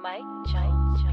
Mike Jones Beats.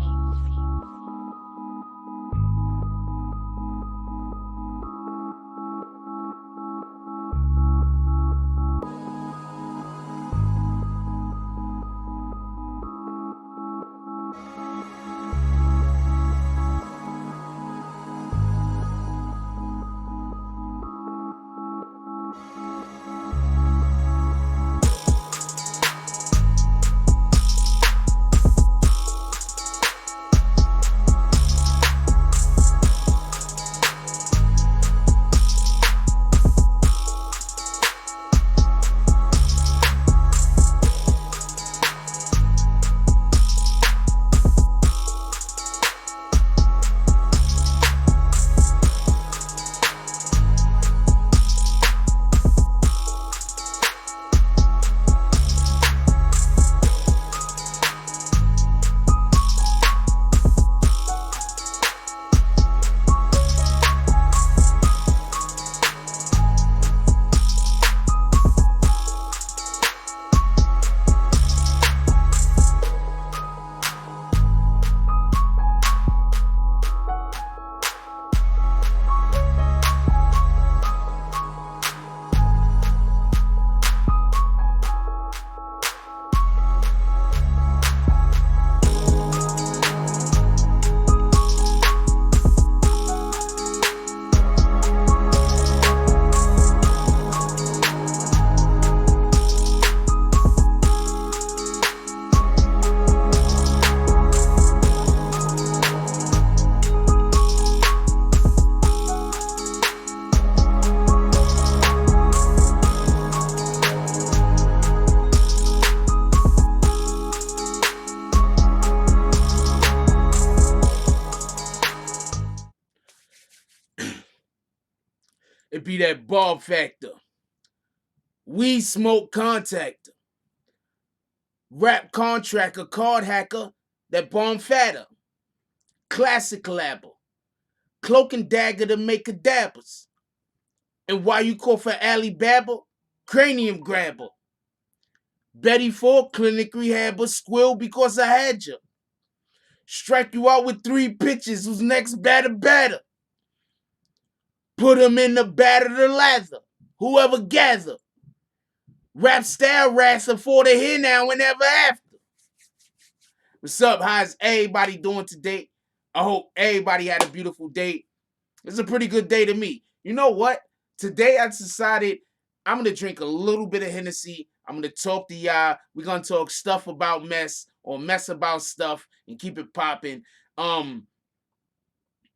It be that Bob factor. Weed smoke contactor. Rap contractor, card hacker, that bomb fatter. Classic collabor. Cloak and dagger to make a dabbers. And why you call for Alibaba? Cranium grabber. Betty Ford, clinic rehabber, squill because I had you. Strike you out with 3 pitches, who's next batter. Put him in the batter to lather. Whoever gather. Rap style rasser for the here now and ever after. What's up? How's everybody doing today? I hope everybody had a beautiful day. It's a pretty good day to me. You know what? Today I decided I'm going to drink a little bit of Hennessy. I'm going to talk to y'all. We're going to talk stuff about mess or mess about stuff and keep it popping.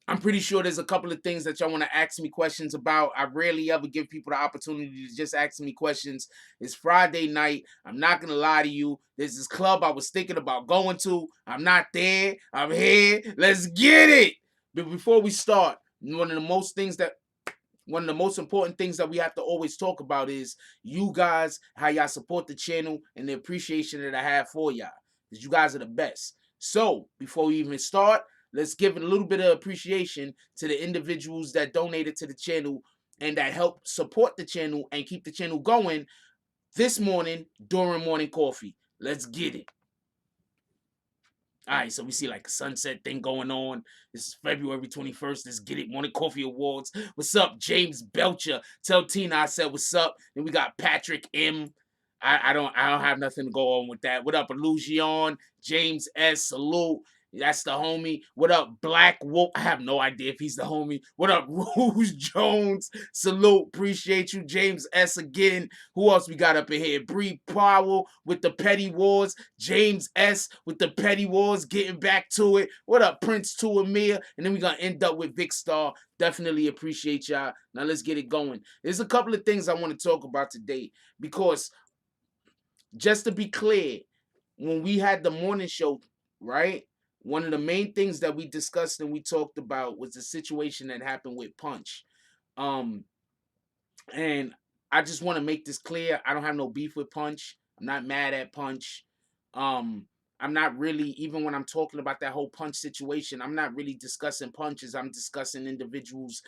I'm pretty sure there's a couple of things that y'all want to ask me questions about. I rarely ever give people the opportunity to just ask me questions. It's Friday night. I'm not going to lie to you. There's this club I was thinking about going to. I'm not there. I'm here. Let's get it. But before we start, one of the most important things that we have to always talk about is you guys, how y'all support the channel and the appreciation that I have for y'all. Because you guys are the best. So, before we even start, let's give a little bit of appreciation to the individuals that donated to the channel and that help support the channel and keep the channel going this morning during morning coffee. Let's get it. All right, so we see like a sunset thing going on. This is February 21st. Let's get it. Morning Coffee Awards. What's up, James Belcher? Tell Tina I said what's up. Then we got Patrick M. I don't have nothing to go on with that. What up, Illusion? James S. Salute. That's the homie. What up, Black Wolf? I have no idea if he's the homie. What up, Rouge Jones? Salute. Appreciate you. James S. again. Who else we got up in here? Bree Powell with the Petty Wars. James S. with the Petty Wars. Getting back to it. What up, Prince 2 Amir? And then we're going to end up with Vic Star. Definitely appreciate y'all. Now let's get it going. There's a couple of things I want to talk about today because just to be clear, when we had the morning show, right? One of the main things that we discussed and we talked about was the situation that happened with Punch. And I just want to make this clear. I don't have no beef with Punch. I'm not mad at Punch. I'm not really, even when I'm talking about that whole Punch situation, I'm not really discussing punches. I'm discussing individuals,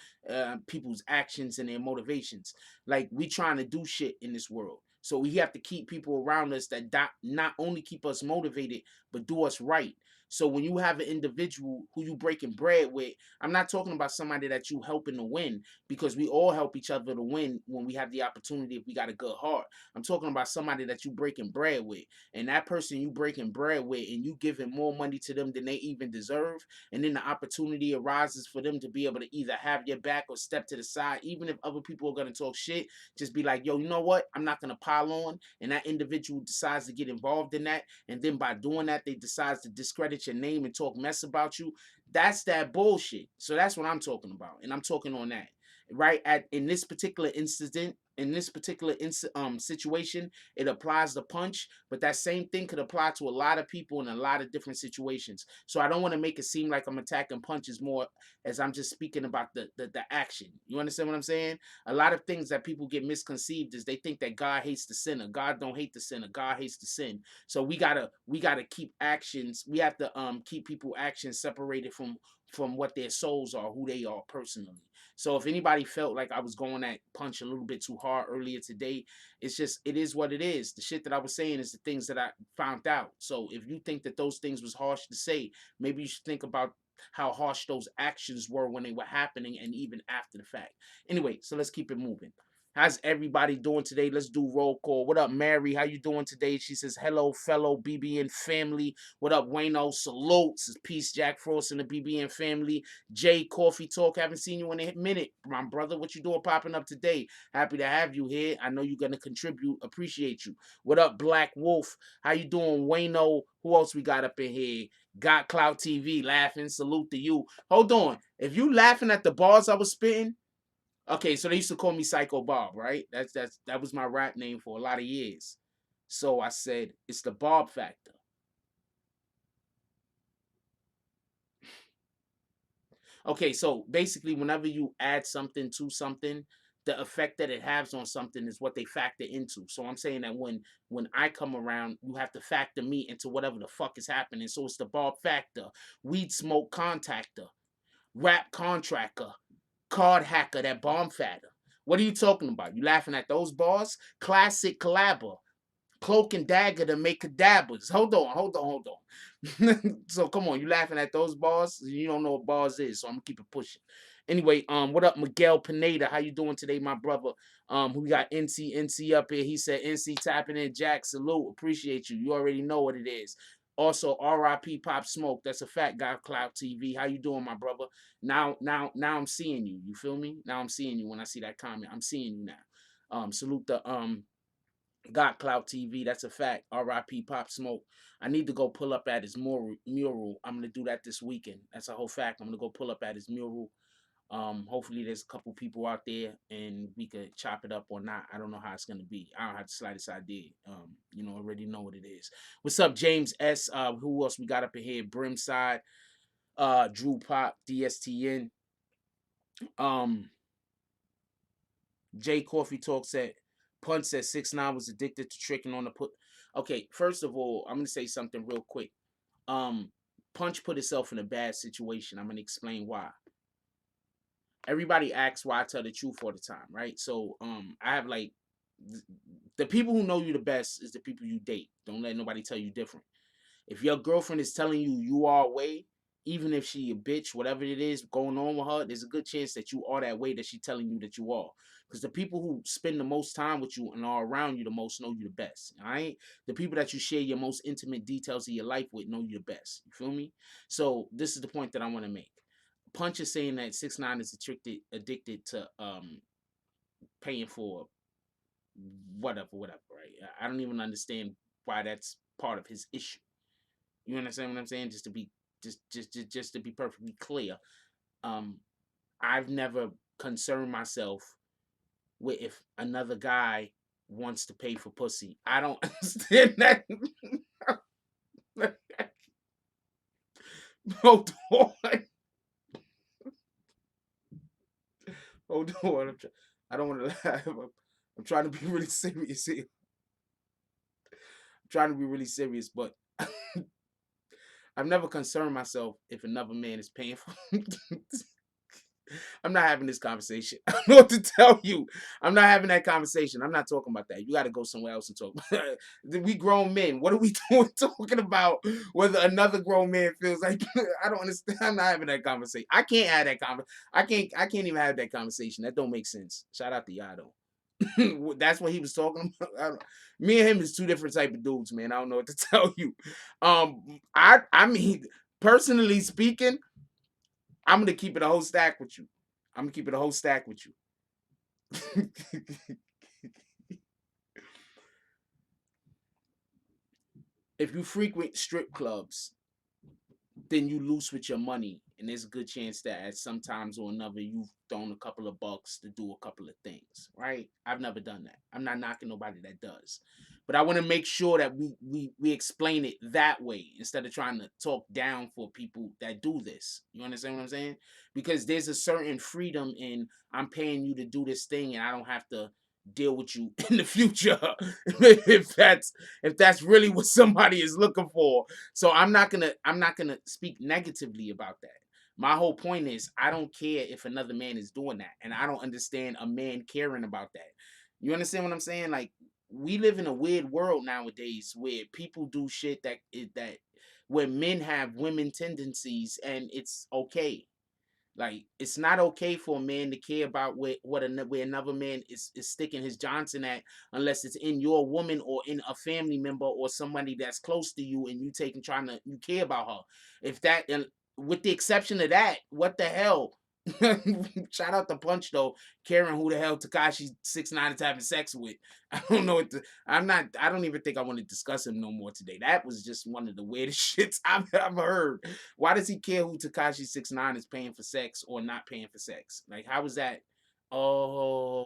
people's actions and their motivations. Like, we trying to do shit in this world. So we have to keep people around us that not only keep us motivated, but do us right. So when you have an individual who you breaking bread with, I'm not talking about somebody that you helping to win, because we all help each other to win when we have the opportunity if we got a good heart. I'm talking about somebody that you breaking bread with, and that person you breaking bread with, and you giving more money to them than they even deserve, and then the opportunity arises for them to be able to either have your back or step to the side, even if other people are gonna talk shit. Just be like, yo, you know what? I'm not gonna pile on, and that individual decides to get involved in that, and then by doing that, they decide to discredit your name and talk mess about you. That's that bullshit. So that's what I'm talking about, and I'm talking on that. Right at in this particular incident, in this particular situation, it applies the punch, but that same thing could apply to a lot of people in a lot of different situations. So I don't want to make it seem like I'm attacking punches more, as I'm just speaking about the action. You understand what I'm saying? A lot of things that people get misconceived is they think that God hates the sinner. God don't hate the sinner. God hates the sin. So we gotta keep actions. We have to keep people actions separated from what their souls are, who they are personally. So if anybody felt like I was going at punch a little bit too hard earlier today, it's just, it is what it is. The shit that I was saying is the things that I found out. So if you think that those things was harsh to say, maybe you should think about how harsh those actions were when they were happening and even after the fact. Anyway, so let's keep it moving. How's everybody doing today? Let's do roll call. What up, Mary? How you doing today? She says, hello, fellow BBN family. What up, Wayno? Salutes. Peace, Jack Frost and the BBN family. Jay, Coffee Talk. Haven't seen you in a minute, my brother. What you doing popping up today? Happy to have you here. I know you're going to contribute. Appreciate you. What up, Black Wolf? How you doing, Wayno? Who else we got up in here? Got Clout TV laughing. Salute to you. Hold on. If you laughing at the bars I was spitting, okay, so they used to call me Psycho Bob, right? That was my rap name for a lot of years. So I said it's the Bob factor. Okay, so basically, whenever you add something to something, the effect that it has on something is what they factor into. So I'm saying that when I come around, you have to factor me into whatever the fuck is happening. So it's the Bob factor, weed smoke contactor, rap contractor, card hacker, that bomb fatter. What are you talking about? You laughing at those bars? Classic collabor. Cloak and dagger to make cadabras. Hold on. So come on, you laughing at those bars? You don't know what bars is, so I'm gonna keep it pushing. Anyway, what up, Miguel Pineda? How you doing today, my brother? We got NC up here. He said NC tapping in. Jack, salute, appreciate you. You already know what it is. Also, RIP Pop Smoke. That's a fact. Got Cloud TV. How you doing, my brother? Now I'm seeing you. You feel me? Now I'm seeing you when I see that comment. I'm seeing you now. Salute the Got Clout TV. That's a fact. R.I.P. Pop Smoke. I need to go pull up at his mural. I'm gonna do that this weekend. That's a whole fact. I'm gonna go pull up at his mural. Hopefully there's a couple people out there and we could chop it up or not. I don't know how it's gonna be. I don't have the slightest idea. Already know what it is. What's up, James S? Who else we got up in here? Brimside, Drew Pop, DSTN. Um, Jay Coffee Talk said Punch said 6ix9ine was addicted to tricking on the put. Okay, first of all, I'm gonna say something real quick. Um, Punch put itself in a bad situation. I'm gonna explain why. Everybody asks why I tell the truth all the time, right? So I have like the people who know you the best is the people you date. Don't let nobody tell you different. If your girlfriend is telling you you are away, even if she a bitch, whatever it is going on with her, there's a good chance that you are that way that she telling you that you are. Because the people who spend the most time with you and are around you the most know you the best. All right, the people that you share your most intimate details of your life with know you the best. You feel me? So this is the point that I want to make. Punch is saying that 6ix9ine is addicted to paying for whatever, right? I don't even understand why that's part of his issue. You understand what I'm saying? Just to be perfectly clear, um, I've never concerned myself with if another guy wants to pay for pussy. I don't understand that. Hold on. Hold on. I don't want to laugh. I'm trying to be really serious here. I'm trying to be really serious, but I've never concerned myself if another man is paying for I'm not having this conversation. I don't know what to tell you. I'm not having that conversation. I'm not talking about that. You got to go somewhere else and talk. We grown men. What are we doing talking about whether another grown man feels like I don't understand. I'm not having that conversation. I can't have that conversation. I can't even have that conversation. That don't make sense. Shout out to y'all though. That's what he was talking about. Me and him is two different type of dudes, man. I don't know what to tell you. I mean, personally speaking, I'm gonna keep it a whole stack with you. I'm gonna keep it a whole stack with you. If you frequent strip clubs, then you loose with your money, and there's a good chance that at some times or another you've thrown a couple of bucks to do a couple of things, right? I've never done that. I'm not knocking nobody that does, but I want to make sure that we explain it that way instead of trying to talk down for people that do this. You understand what I'm saying? Because there's a certain freedom in I'm paying you to do this thing, and I don't have to deal with you in the future if that's really what somebody is looking for. So I'm not gonna speak negatively about that. My whole point is I don't care if another man is doing that, and I don't understand a man caring about that. You understand what I'm saying? Like we live in a weird world nowadays where people do shit that where men have women tendencies, and it's okay. Like it's not okay for a man to care about where another man is sticking his Johnson at, unless it's in your woman or in a family member or somebody that's close to you, and you care about her. If that, and with the exception of that, what the hell? Shout out to Punch though, caring who the hell Tekashi 6ix9ine is having sex with. I don't know what the, I'm not. I don't even think I want to discuss him no more today. That was just one of the weirdest shits I've ever heard. Why does he care who Tekashi 6ix9ine is paying for sex or not paying for sex? Like, how is that? Oh,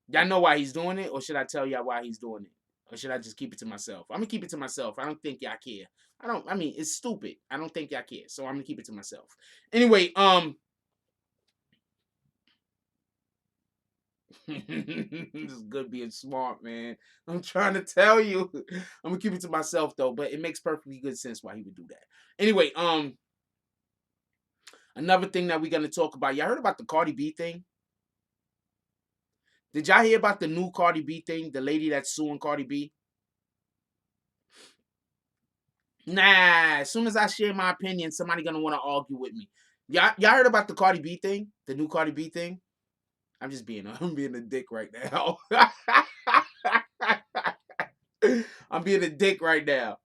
y'all know why he's doing it, or should I tell y'all why he's doing it, or should I just keep it to myself? I'm gonna keep it to myself. I don't think y'all care. I don't. I mean, it's stupid. I don't think y'all care, so I'm gonna keep it to myself. Anyway, this is good being smart, man. I'm trying to tell you. I'm gonna keep it to myself though, but it makes perfectly good sense why he would do that. Anyway, another thing that we're gonna talk about. Y'all heard about the Cardi B thing? Did y'all hear about the new Cardi B thing? The lady that's suing Cardi B? Nah. As soon as I share my opinion, somebody gonna want to argue with me. Y'all heard about the Cardi B thing? The new Cardi B thing? I'm being a dick right now. I'm being a dick right now.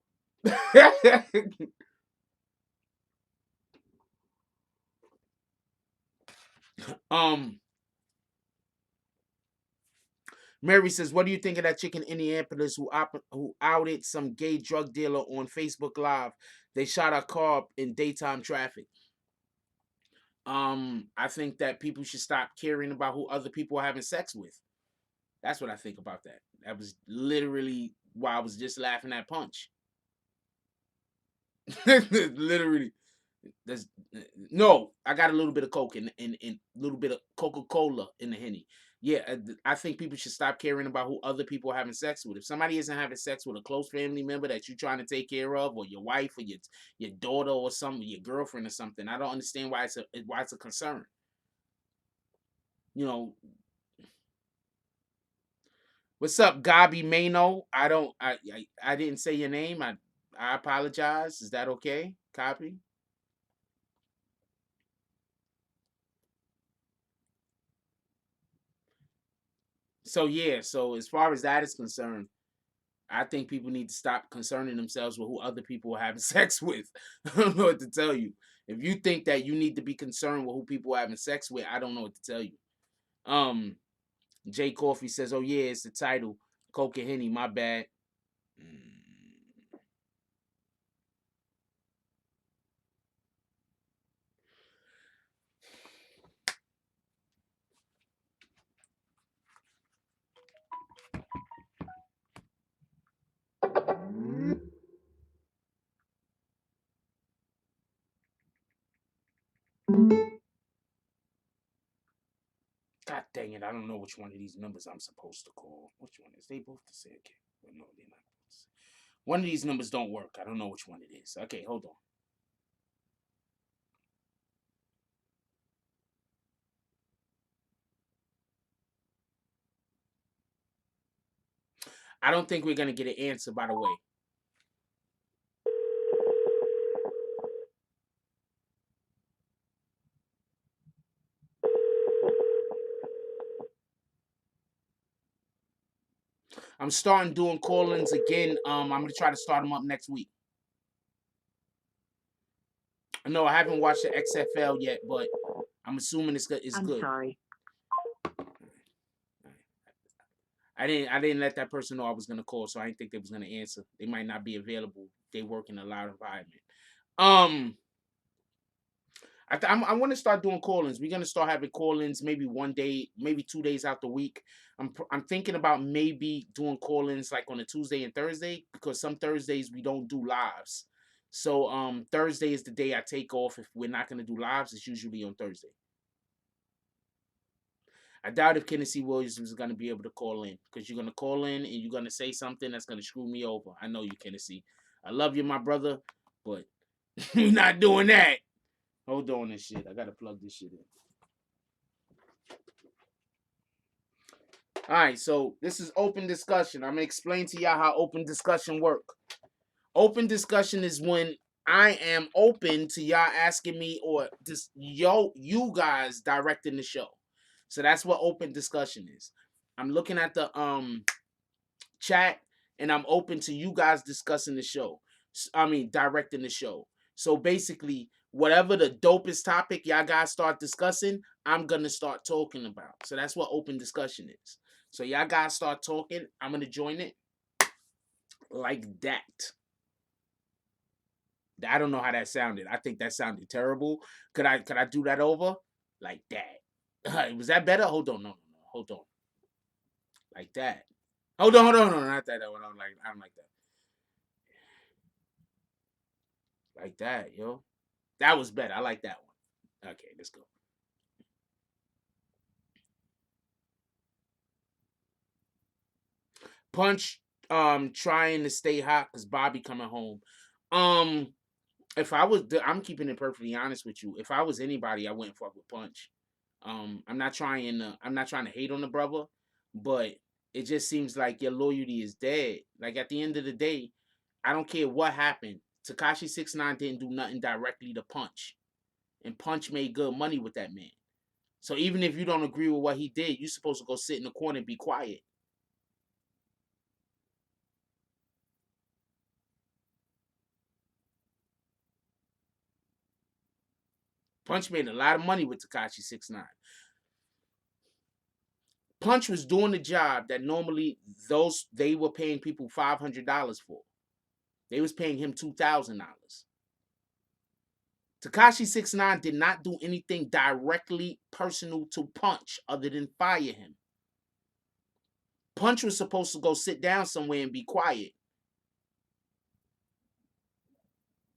um, Mary says, "What do you think of that chick in Indianapolis who outed some gay drug dealer on Facebook Live? They shot a car up in daytime traffic." I think that people should stop caring about who other people are having sex with. That's what I think about that. That was literally why I was just laughing at Punch. Literally, there's no. I got a little bit of Coke and a little bit of Coca-Cola in the Henny. Yeah, I think people should stop caring about who other people are having sex with. If somebody isn't having sex with a close family member that you're trying to take care of, or your wife, or your daughter, or something, your girlfriend, or something, I don't understand why it's a concern. You know, what's up, Gabi Mano? I didn't say your name. I apologize. Is that okay? Copy. So yeah, so as far as that is concerned, I think people need to stop concerning themselves with who other people are having sex with. I don't know what to tell you. If you think that you need to be concerned with who people are having sex with, I don't know what to tell you. Um, Jay Coffee says, "Oh yeah, it's the title, Coke and Henny. My bad." Mm. God dang it, I don't know which one of these numbers I'm supposed to call. Which one is they both the same? Okay, well, no, they're not. One of these numbers don't work. I don't know which one it is. Okay, hold on. I don't think we're gonna get an answer, by the way. I'm starting doing call-ins again. I'm gonna try to start them up next week. No, I haven't watched the XFL yet, but I'm assuming it's good. It's I'm good. sorry. I didn't let that person know I was gonna call, so I didn't think they was gonna answer. They might not be available. They work in a loud environment. I want to start doing call-ins. We're gonna start having call-ins maybe one day, maybe 2 days out the week. I'm thinking about maybe doing call-ins like on a Tuesday and Thursday, because some Thursdays we don't do lives. So Thursday is the day I take off. If we're not gonna do lives, it's usually on Thursday. I doubt if Tennessee Williams is gonna be able to call in, because you're gonna call in and you're gonna say something that's gonna screw me over. I know you, Tennessee. I love you, my brother, but we're not doing that. Hold on this shit. I gotta plug this shit in. All right, so this is open discussion. I'm gonna explain to y'all how open discussion work. Open discussion is when I am open to y'all asking me, or just you guys directing the show. So that's what open discussion is. I'm looking at the chat, and I'm open to you guys discussing the show. Directing the show. So basically, whatever the dopest topic y'all guys start discussing, I'm gonna start talking about. So that's what open discussion is. So y'all guys start talking, I'm gonna join it like that. I don't know how that sounded. I think that sounded terrible. Could I do that over? Like that. Was that better? Hold on, no. Hold on. Like that. Hold on, not that one. I don't like that. Like that, yo. That was better. I like that one. Okay, let's go. Punch trying to stay hot because Bobby coming home. If I was I'm keeping it perfectly honest with you. If I was anybody, I wouldn't fuck with Punch. I'm not trying to hate on the brother, but it just seems like your loyalty is dead. Like at the end of the day, I don't care what happened. Tekashi 6ix9ine didn't do nothing directly to Punch. And Punch made good money with that man. So even if you don't agree with what he did, you're supposed to go sit in the corner and be quiet. Punch made a lot of money with Tekashi 6ix9ine. Punch was doing the job that normally they were paying people $500 for. They was paying him $2,000. Tekashi 6ix9ine did not do anything directly personal to Punch other than fire him. Punch was supposed to go sit down somewhere and be quiet.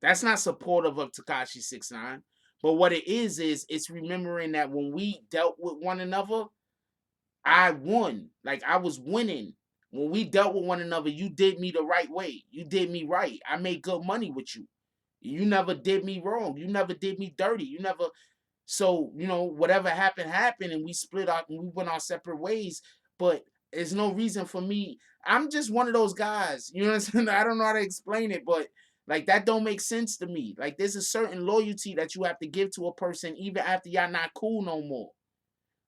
That's not supportive of Tekashi 6ix9ine. But what it is it's remembering that when we dealt with one another, I won. Like I was winning. When we dealt with one another, you did me the right way. You did me right. I made good money with you. You never did me wrong. You never did me dirty. You never. So, whatever happened, and we split up and we went our separate ways. But there's no reason for me. I'm just one of those guys. You know what I'm saying? I don't know how to explain it, but like that don't make sense to me. Like there's a certain loyalty that you have to give to a person even after y'all not cool no more.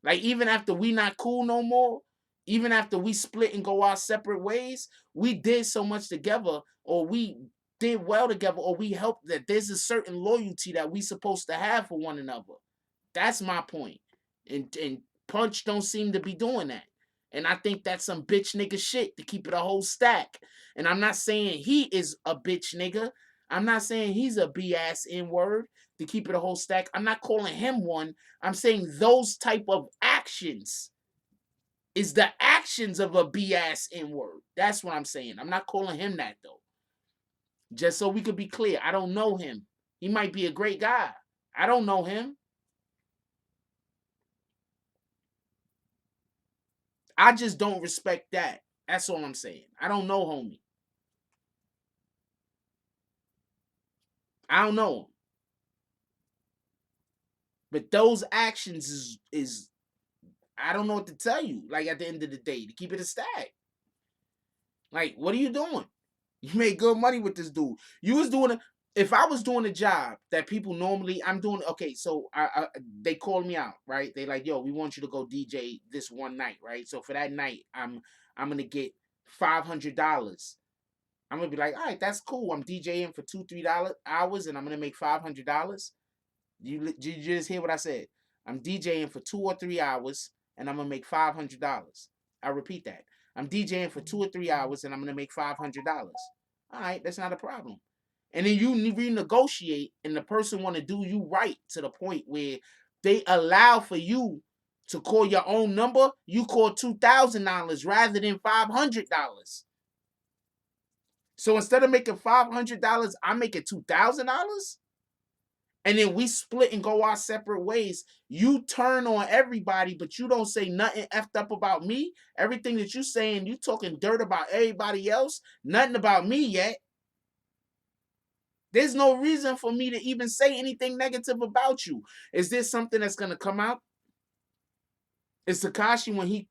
Like even after we not cool no more, even after we split and go our separate ways, we did so much together, or we did well together, or we helped. That there's a certain loyalty that we supposed to have for one another. That's my point. And Punch don't seem to be doing that. And I think that's some bitch nigga shit to keep it a whole stack. And I'm not saying he is a bitch nigga. I'm not saying he's a B-ass N-word to keep it a whole stack. I'm not calling him one. I'm saying those type of actions is the actions of a B-ass N-word. That's what I'm saying. I'm not calling him that, though. Just so we could be clear, I don't know him. He might be a great guy. I don't know him. I just don't respect that. That's all I'm saying. I don't know homie. I don't know him. But those actions is I don't know what to tell you. Like at the end of the day, to keep it a stack. Like, what are you doing? You made good money with this dude. You was doing a if I was doing a job that people normally I'm doing okay, so they called me out, right? They like, yo, we want you to go DJ this one night, right? So for that night, I'm gonna get $500. I'm gonna be like, all right, that's cool. I'm DJing for 2-3 hours and I'm gonna make $500. You just hear what I said? I'm DJing for 2 or 3 hours and I'm gonna make $500. I repeat that. I'm DJing for 2 or 3 hours and I'm gonna make $500. All right, that's not a problem. And then you renegotiate, and the person want to do you right to the point where they allow for you to call your own number. You call $2,000 rather than $500. So instead of making $500, I'm making $2,000. And then we split and go our separate ways. You turn on everybody, but you don't say nothing effed up about me. Everything that you saying, you talking dirt about everybody else, nothing about me yet. There's no reason for me to even say anything negative about you. Is this something that's gonna come out? Is Tekashi, when he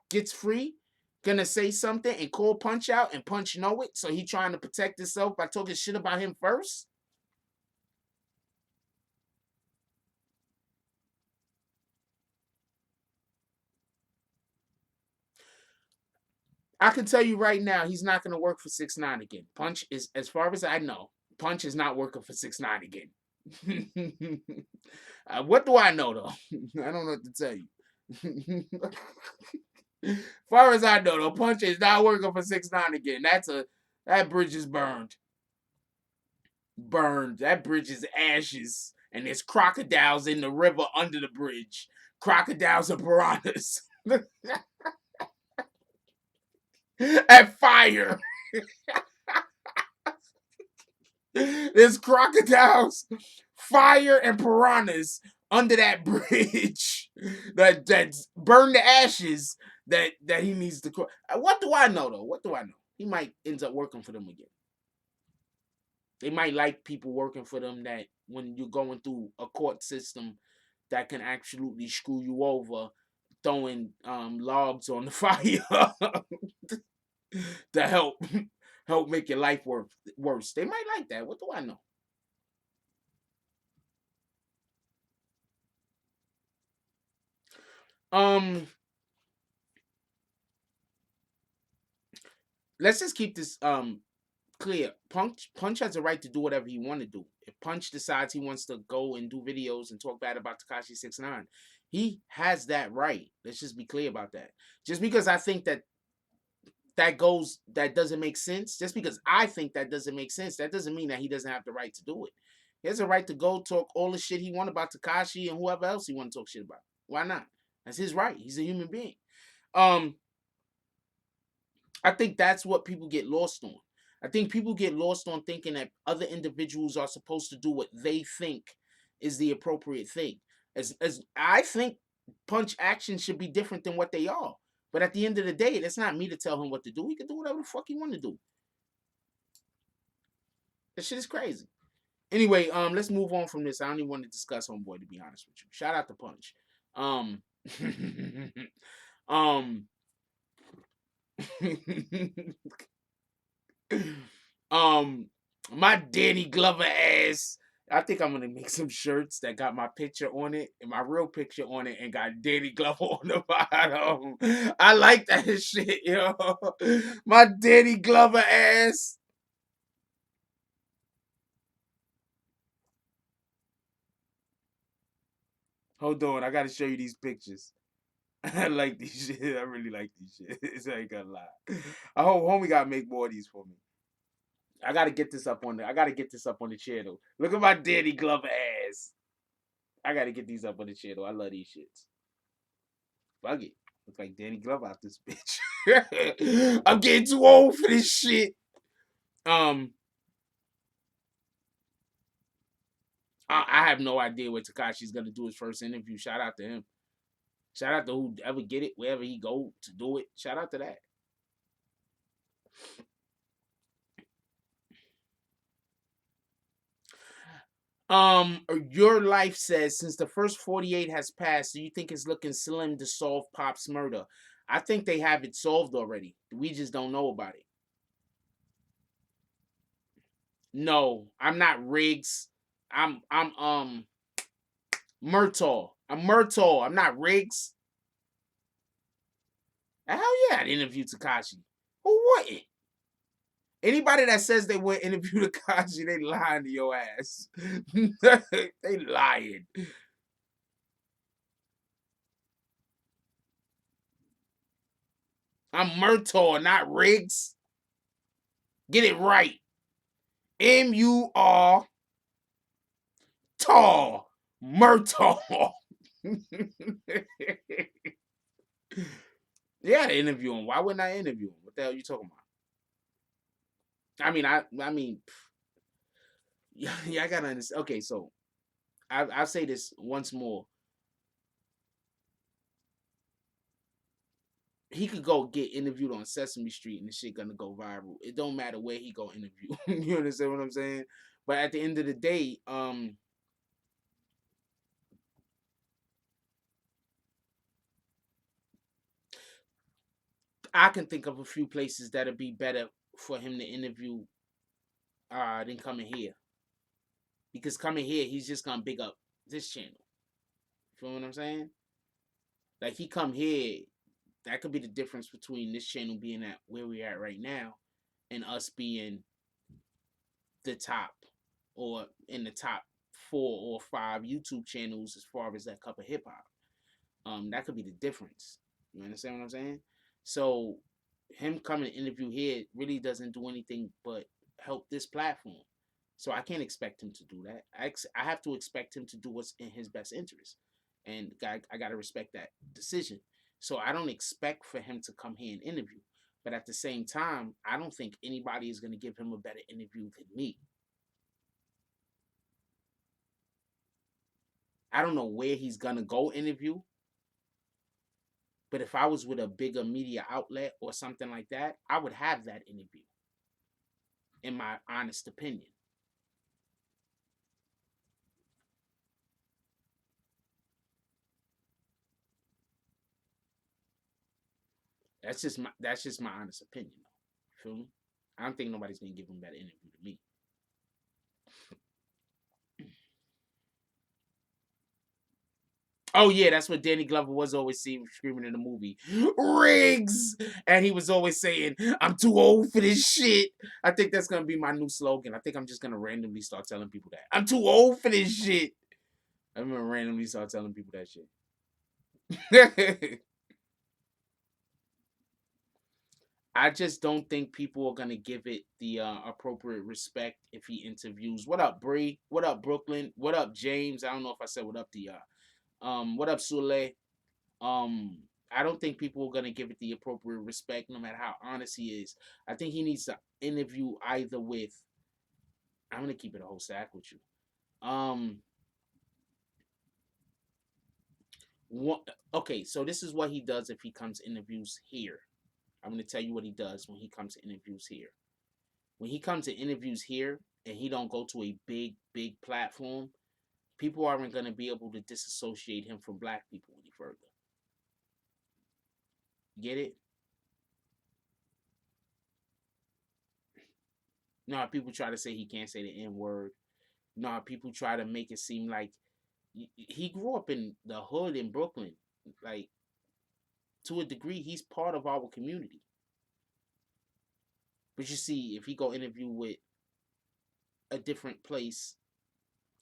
gets free, gonna say something and call Punch out and Punch know it? So he trying to protect himself by talking shit about him first? I can tell you right now, he's not gonna work for 6ix9ine again. Punch is, as far as I know, Punch is not working for 6ix9ine again. What do I know though? I don't know what to tell you. As far as I know, though, Punch is not working for 6ix9ine again. That bridge is burned. Burned. That bridge is ashes. And there's crocodiles in the river under the bridge. Crocodiles and piranhas. And fire. There's crocodiles, fire, and piranhas under that bridge that burn the ashes that he needs to. What do I know though? What do I know? He might end up working for them again. They might like people working for them that when you're going through a court system that can absolutely screw you over, throwing logs on the fire to help make your life worse. They might like that. What do I know? Let's just keep this clear. Punch has a right to do whatever he want to do. If Punch decides he wants to go and do videos and talk bad about Tekashi 6ix9ine, he has that right. Let's just be clear about that. Just because I think that doesn't make sense. Just because I think that doesn't make sense, that doesn't mean that he doesn't have the right to do it. He has a right to go talk all the shit he want about Tekashi and whoever else he want to talk shit about. Why not? That's his right. He's a human being. I think that's what people get lost on. I think people get lost on thinking that other individuals are supposed to do what they think is the appropriate thing. As I think Punch actions should be different than what they are. But at the end of the day, that's not me to tell him what to do. He can do whatever the fuck he want to do. That shit is crazy. Anyway, let's move on from this. I don't even want to discuss Homeboy, to be honest with you. Shout out to Punch. Um, my Danny Glover ass. I think I'm gonna make some shirts that got my picture on it and my real picture on it and got Danny Glover on the bottom. I like that shit, yo. My Danny Glover ass. Hold on, I gotta show you these pictures. I like these shit. I really like these shit. I ain't gonna lie. I hope homie gotta make more of these for me. I gotta get this up on the channel. Look at my Danny Glover ass. I gotta get these up on the channel. I love these shits. Fuck it. Look like Danny Glover out this bitch. I'm getting too old for this shit. I have no idea where Tekashi's gonna do his first interview. Shout out to him. Shout out to whoever get it, wherever he go to do it. Shout out to that. Your life says since the first 48 has passed, do you think it's looking slim to solve Pop's murder? I think they have it solved already. We just don't know about it. No, I'm not Riggs. I'm Murtaugh. I'm Murtaugh. I'm not Riggs. Hell yeah, I'd interview Tekashi. Who wouldn't? Anybody that says they would interview Tekashi, they lying to your ass. They lying. I'm Murtaugh, not Riggs. Get it right. M-U-R Tall Murtaugh. Yeah, to interview him. Why wouldn't I interview him? What the hell are you talking about? I mean, yeah, I gotta understand. Okay, so I'll say this once more. He could go get interviewed on Sesame Street and the shit gonna go viral. It don't matter where he go interview. You understand what I'm saying? But at the end of the day, I can think of a few places that'll be better for him to interview than coming here. Because coming here, he's just gonna big up this channel. Feel what I'm saying? Like he come here, that could be the difference between this channel being at where we're at right now and us being the top or in the top 4 or 5 YouTube channels as far as that cup of hip hop. That could be the difference. You understand what I'm saying? So him coming to interview here really doesn't do anything but help this platform. So I can't expect him to do that. I have to expect him to do what's in his best interest, and I got to respect that decision. So I don't expect for him to come here and interview, but at the same time, I don't think anybody is going to give him a better interview than me. I don't know where he's gonna go interview, but if I was with a bigger media outlet or something like that, I would have that interview, in my honest opinion. That's just my honest opinion, though. You feel me? I don't think nobody's gonna give him a better interview than me. Oh yeah, that's what Danny Glover was always screaming in the movie. Riggs! And he was always saying, I'm too old for this shit. I think that's gonna be my new slogan. I think I'm just gonna randomly start telling people that. I'm too old for this shit. I'm gonna randomly start telling people that shit. I just don't think people are gonna give it the appropriate respect if he interviews. What up, Bree? What up, Brooklyn? What up, James? I don't know if I said what up to y'all. What up, Sule? I don't think people are gonna give it the appropriate respect, no matter how honest he is. I think he needs to interview either with. I'm gonna keep it a whole stack with you. Um, okay, so this is what he does if he comes to interviews here. I'm gonna tell you what he does when he comes to interviews here. When he comes to interviews here and he don't go to a big platform, people aren't gonna be able to disassociate him from black people any further. Get it? No, people try to say he can't say the N-word. No, people try to make it seem like he grew up in the hood in Brooklyn. Like, to a degree, he's part of our community. But you see, if he go interview with a different place,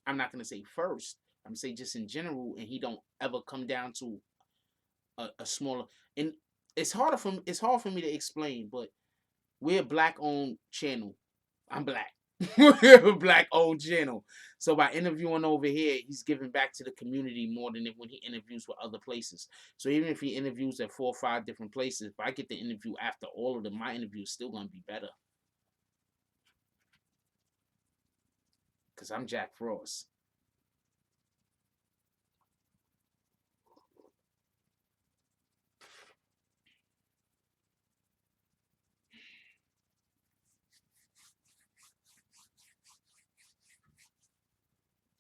I'm not gonna say first. I'm gonna say just in general, and he don't ever come down to a smaller. And it's hard for me to explain, but we're a black owned channel. I'm black. We're a black owned channel. So by interviewing over here, he's giving back to the community more than when he interviews with other places. So even if he interviews at 4 or 5 different places, if I get the interview after all of them, my interview is still gonna be better. Cause I'm Jack Frost.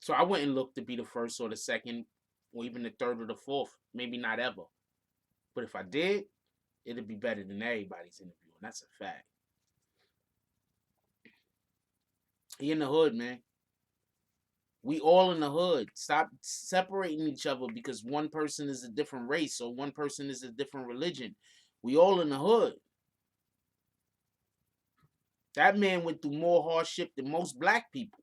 So I wouldn't look to be the first or the second or even the third or the fourth. Maybe not ever. But if I did, it'd be better than everybody's interview. And that's a fact. He in the hood, man. We all in the hood. Stop separating each other because one person is a different race or one person is a different religion. We all in the hood. That man went through more hardship than most black people.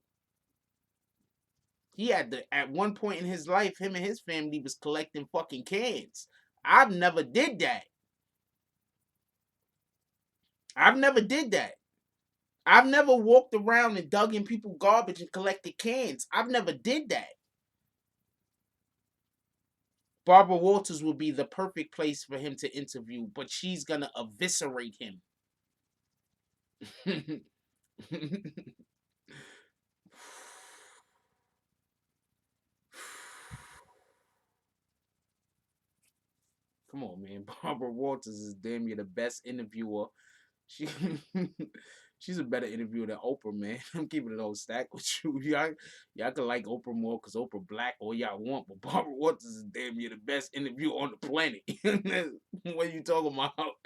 He had to, at one point in his life, him and his family was collecting fucking cans. I've never did that. I've never did that. I've never walked around and dug in people's garbage and collected cans. I've never did that. Barbara Walters would be the perfect place for him to interview, but she's gonna eviscerate him. Come on, man. Barbara Walters is damn near the best interviewer. She she's a better interviewer than Oprah, man. I'm keeping it all stacked with you. Y'all can like Oprah more because Oprah black all y'all want, but Barbara Walters is damn near the best interviewer on the planet. What are you talking about?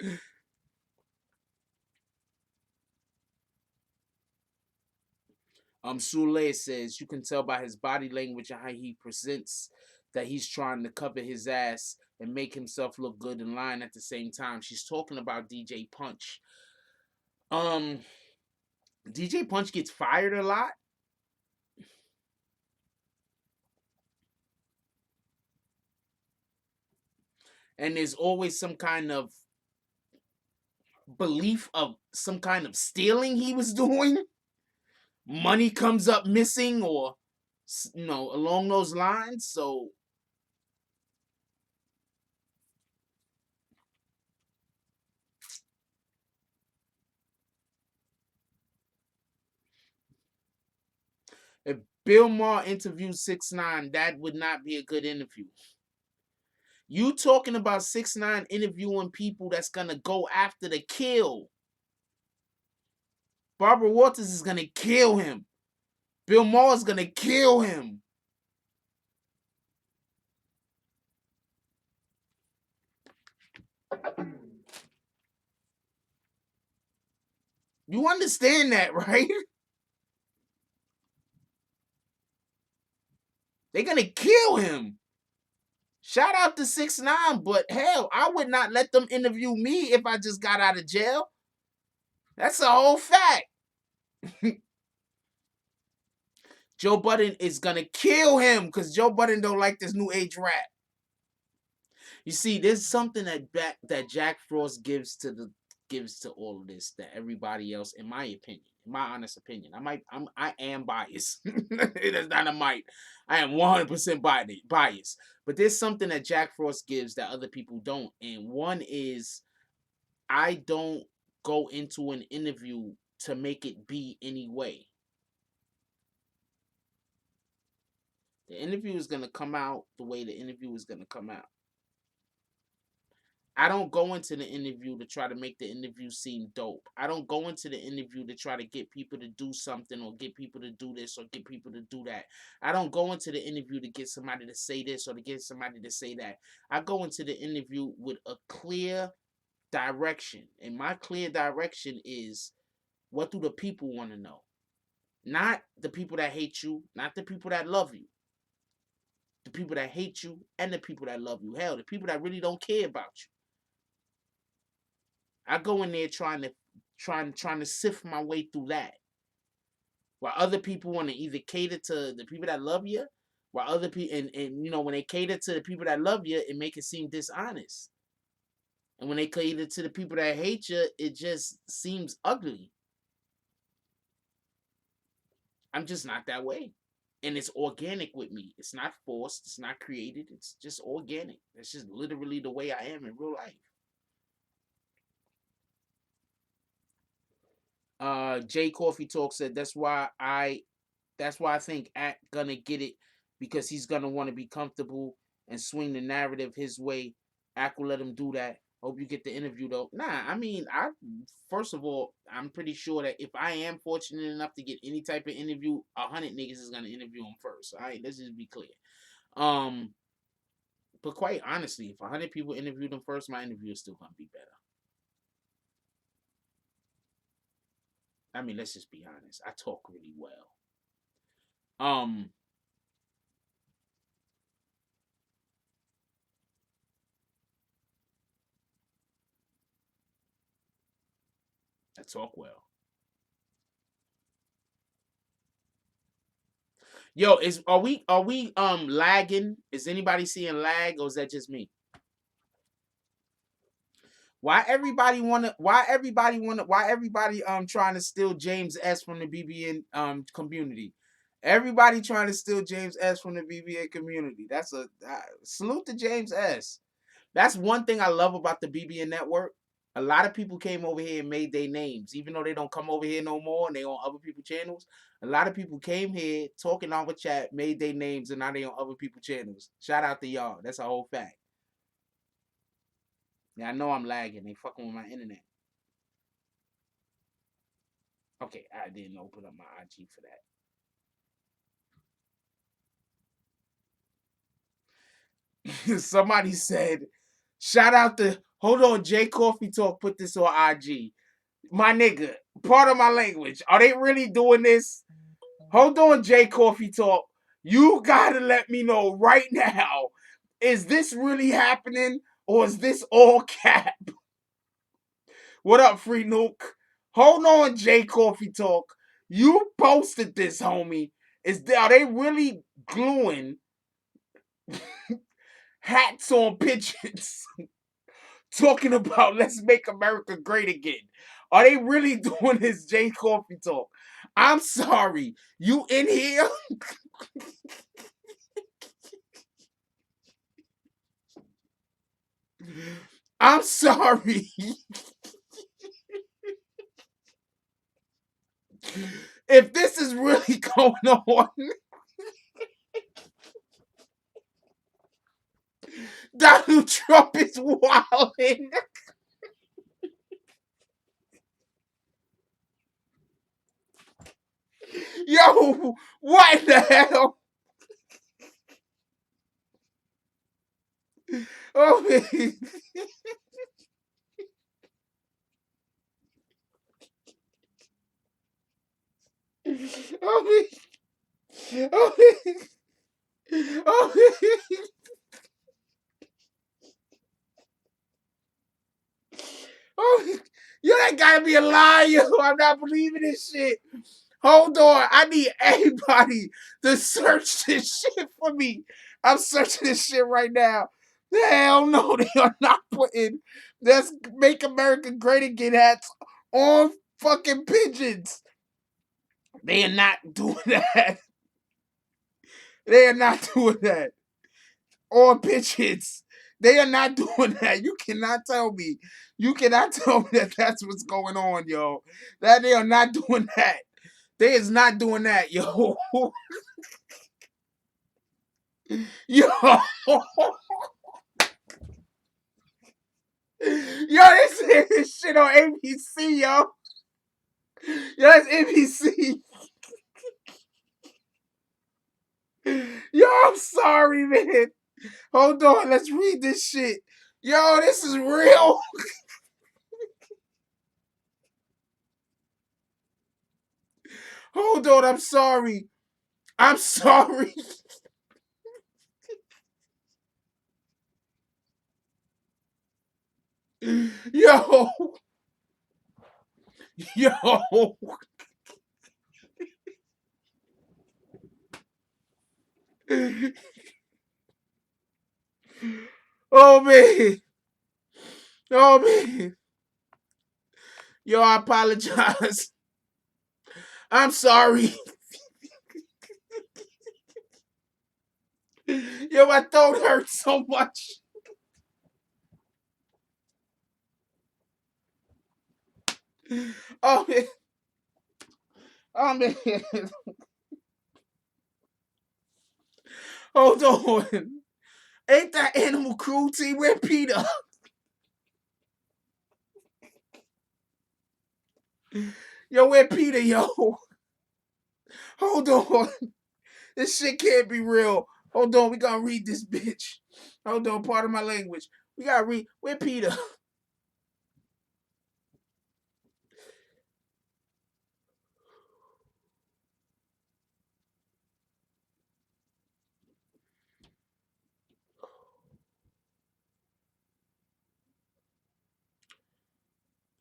Sule says you can tell by his body language and how he presents that he's trying to cover his ass and make himself look good in line at the same time. She's talking about DJ Punch. DJ Punch gets fired a lot. And there's always some kind of belief of some kind of stealing he was doing. Money comes up missing or, along those lines. So if Bill Maher interviewed 6ix9ine, that would not be a good interview. You talking about 6ix9ine interviewing people that's gonna go after the kill. Barbara Walters is gonna kill him. Bill Maher is gonna kill him. You understand that, right? They're gonna kill him. Shout out to 6ix9ine, but hell, I would not let them interview me if I just got out of jail. That's a whole fact. Joe Budden is gonna kill him because Joe Budden don't like this new age rap. You see, there's something that Jack Frost gives to all of this that everybody else, in my opinion, in my honest opinion, I am biased. It is not a might. I am 100% biased. But there's something that Jack Frost gives that other people don't, and one is I don't go into an interview to make it be any way. The interview is gonna come out the way the interview is gonna come out. I don't go into the interview to try to make the interview seem dope. I don't go into the interview to try to get people to do something or get people to do this or get people to do that. I don't go into the interview to get somebody to say this or to get somebody to say that. I go into the interview with a clear direction. And my clear direction is, what do the people want to know? Not the people that hate you, not the people that love you. The people that hate you and the people that love you. Hell, the people that really don't care about you. I go in there trying to sift my way through that. While other people want to either cater to the people that love you, while other people and when they cater to the people that love you, it make it seem dishonest. And when they cater to the people that hate you, it just seems ugly. I'm just not that way. And it's organic with me. It's not forced. It's not created. It's just organic. It's just literally the way I am in real life. Jay Coffee Talk said that's why I think Act gonna get it because he's gonna want to be comfortable and swing the narrative his way. Act will let him do that. Hope you get the interview though. Nah, I mean, first of all, I'm pretty sure that if I am fortunate enough to get any type of interview, 100 niggas is gonna interview him first. All right, let's just be clear. Um, but quite honestly, if 100 people interviewed him first, my interview is still gonna be better. I mean, let's just be honest. I talk really well. Um, I talk well. Yo, are we lagging? Is anybody seeing lag or is that just me? Why everybody trying to steal James S from the BBN community? Everybody trying to steal James S from the BBN community. That's a salute to James S. That's one thing I love about the BBN network. A lot of people came over here and made their names, even though they don't come over here no more and they on other people's channels. A lot of people came here talking on the chat, made their names, and now they on other people's channels. Shout out to y'all. That's a whole fact. Yeah, I know I'm lagging. They fucking with my internet. Okay, I didn't open up my IG for that. Somebody said, shout out to, hold on, J Coffee Talk put this on IG. My nigga, part of my language. Are they really doing this? Hold on, J Coffee Talk. You gotta let me know right now. Is this really happening or is this all cap? What up, Free Nuke? Hold on, J Coffee Talk. You posted this, homie. Are they really gluing hats on pigeons talking about let's make America great again? Are they really doing this, J Coffee Talk? I'm sorry. You in here? I'm sorry. If this is really going on, Donald Trump is wilding. Yo, what the hell? Oh, man. Oh, man. Oh, man. Oh, man. Oh, yo, that gotta be a lie, yo. I'm not believing this shit. Hold on. I need everybody to search this shit for me. I'm searching this shit right now. Hell no, they are not putting let's make America great again hats on fucking pigeons. They are not doing that. They are not doing that. On pigeons. They are not doing that. You cannot tell me. You cannot tell me that that's what's going on, yo. That they are not doing that. They is not doing that, yo. Yo. Yo, they said this shit on ABC, yo. Yo, that's ABC. Yo, I'm sorry, man. Hold on, let's read this shit. Yo, this is real. Hold on, I'm sorry. I'm sorry. Yo. Yo. Oh, man. Oh, man. Yo, I apologize. I'm sorry. Yo, my throat hurts so much. Oh, man. Oh, man. Hold on. Ain't that animal cruelty? Where Peter? Yo, where Peter, yo? Hold on. This shit can't be real. Hold on, we gotta read this bitch. Hold on, part of my language. We gotta read. Where Peter?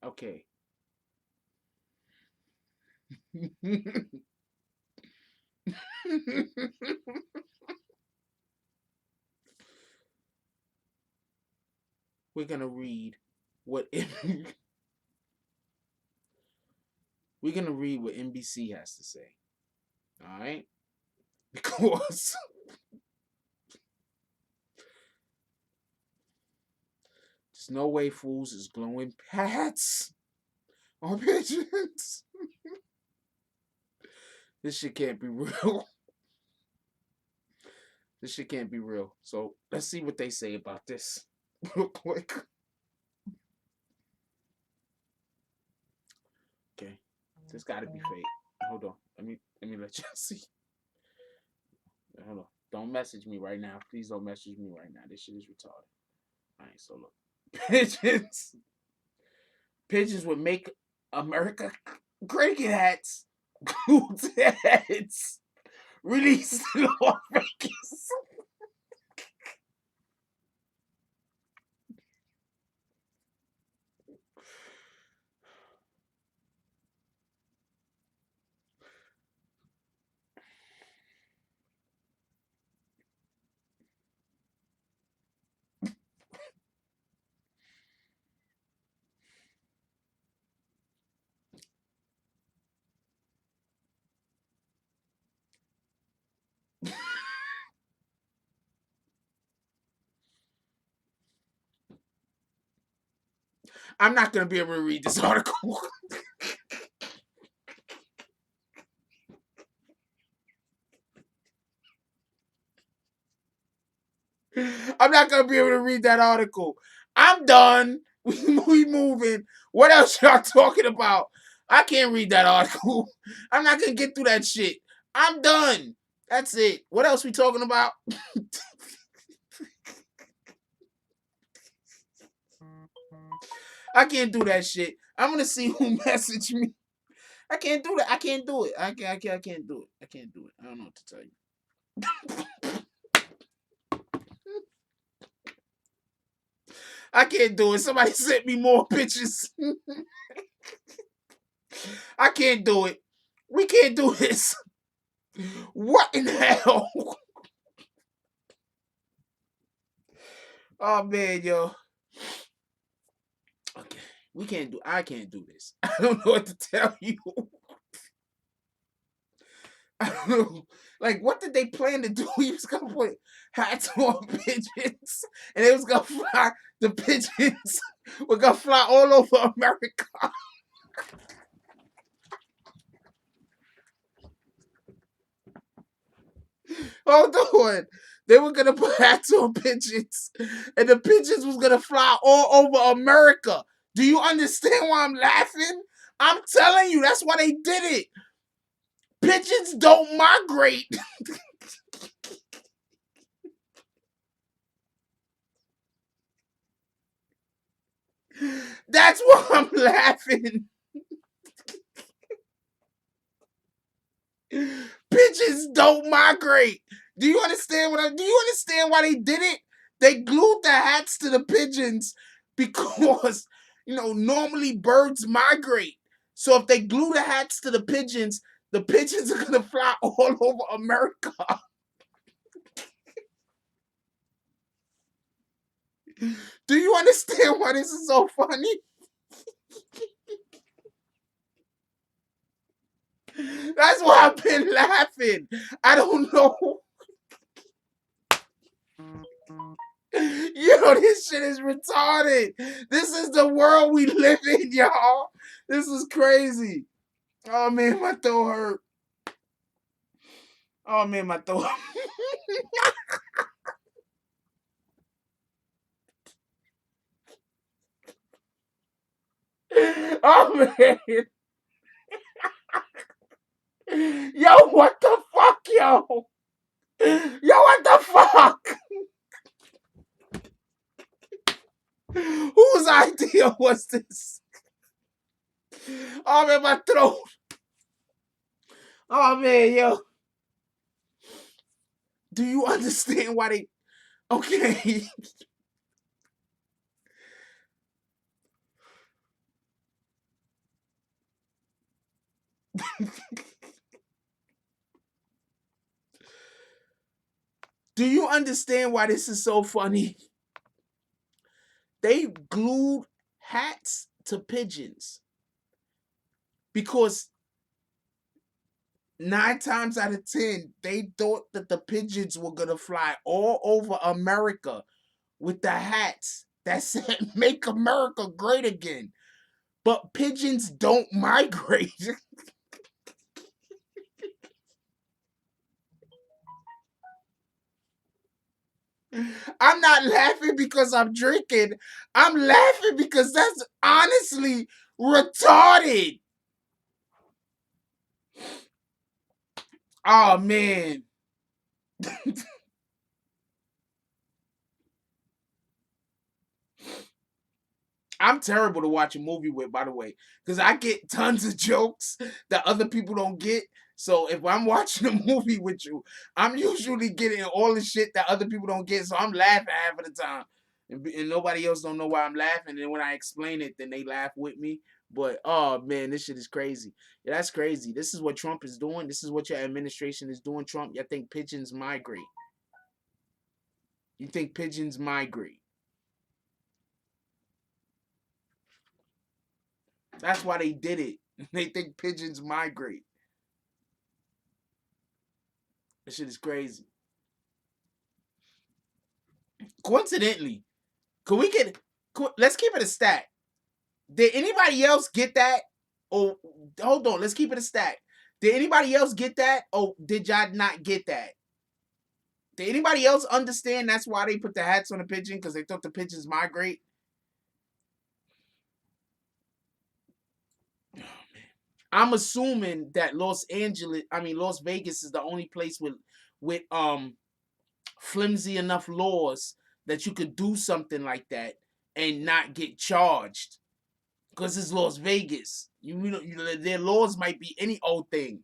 Okay. We're gonna read what we're gonna read what NBC has to say. All right, because there's no way fools is glowing hats or pigeons. This shit can't be real. This shit can't be real. So let's see what they say about this real quick. Okay, this got to be fake. Hold on. Let me let y'all see. Hold on. Don't message me right now. Please don't message me right now. This shit is retarded. All right, so look. Pigeons. Pigeons would make America cricket hats. Glued heads. Released in Las Vegas. I'm not gonna be able to read this article. I'm not gonna be able to read that article. I'm done. We moving. What else y'all talking about? I can't read that article. I'm not gonna get through that shit. I'm done. That's it. What else we talking about? I can't do that shit. I'm gonna see who messaged me. I can't do that. I can't do it. I can't do it. I can't do it. I don't know what to tell you. I can't do it. Somebody sent me more pictures. I can't do it. We can't do this. What in the hell? Oh man, yo. Okay. I can't do this. I don't know what to tell you. I don't know. Like, what did they plan to do? He was gonna put hats on pigeons, and it was gonna fly. The pigeons were gonna fly all over America. Hold on. They were gonna put hats on pigeons, and the pigeons was gonna fly all over America. Do you understand why I'm laughing? I'm telling you, that's why they did it. Pigeons don't migrate. That's why I'm laughing. Pigeons don't migrate. Do you understand do you understand why they did it? They glued the hats to the pigeons because normally birds migrate. So if they glue the hats to the pigeons are gonna fly all over America. Do you understand why this is so funny? That's why I've been laughing. I don't know. Yo, this shit is retarded. This is the world we live in, y'all. This is crazy. Oh man, my throat hurt. Oh man, my throat. Oh man. Yo, what the fuck, yo? Yo, what the fuck? Whose idea was this? Oh, man, my throat. Oh, man, yo. Do you understand why they... Okay. Do you understand why this is so funny? They glued hats to pigeons because 9 times out of 10, they thought that the pigeons were gonna fly all over America with the hats that said "Make America Great Again." But pigeons don't migrate. I'm not laughing because I'm drinking. I'm laughing because that's honestly retarded. Oh man. I'm terrible to watch a movie with, by the way, because I get tons of jokes that other people don't get. So if I'm watching a movie with you, I'm usually getting all the shit that other people don't get. So I'm laughing half of the time, and nobody else don't know why I'm laughing. And when I explain it, then they laugh with me. But oh man, this shit is crazy. Yeah, that's crazy. This is what Trump is doing. This is what your administration is doing, Trump. You think pigeons migrate? You think pigeons migrate? That's why they did it. They think pigeons migrate. This shit is crazy. Coincidentally, could we get? Let's keep it a stat. Did anybody else get that? Oh, hold on. Let's keep it a stat. Did anybody else get that? Oh, did y'all not get that? Did anybody else understand that's why they put the hats on the pigeon? Because they thought the pigeons migrate? I'm assuming that Las Vegas is the only place with flimsy enough laws that you could do something like that and not get charged. Because it's Las Vegas. Their laws might be any old thing.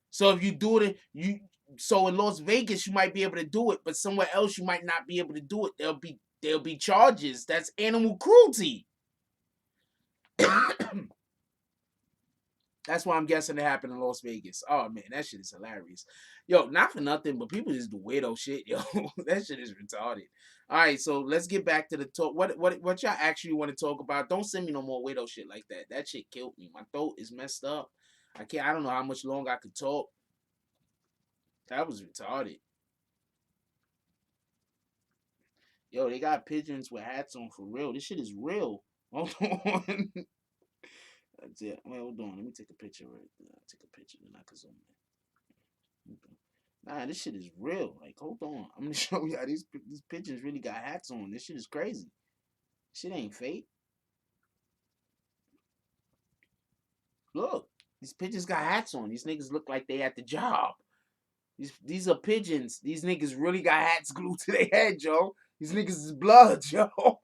So if you do it, so in Las Vegas you might be able to do it, but somewhere else you might not be able to do it. There'll be charges. That's animal cruelty. That's why I'm guessing it happened in Las Vegas. Oh man, that shit is hilarious. Yo, not for nothing, but people just do weirdo shit, yo. That shit is retarded. All right, so let's get back to the talk. What y'all actually want to talk about? Don't send me no more weirdo shit like that. That shit killed me. My throat is messed up. I don't know how much longer I could talk. That was retarded. Yo, they got pigeons with hats on for real. This shit is real. Hold on. That's it. Wait, hold on. Let me take a picture right there. I'll take a picture and I can zoom in. Nah, this shit is real. Like, hold on. I'm gonna show you how these pigeons really got hats on. This shit is crazy. Shit ain't fake. Look, these pigeons got hats on. These niggas look like they at the job. These are pigeons. These niggas really got hats glued to their head, Joe. These niggas is blood, Joe.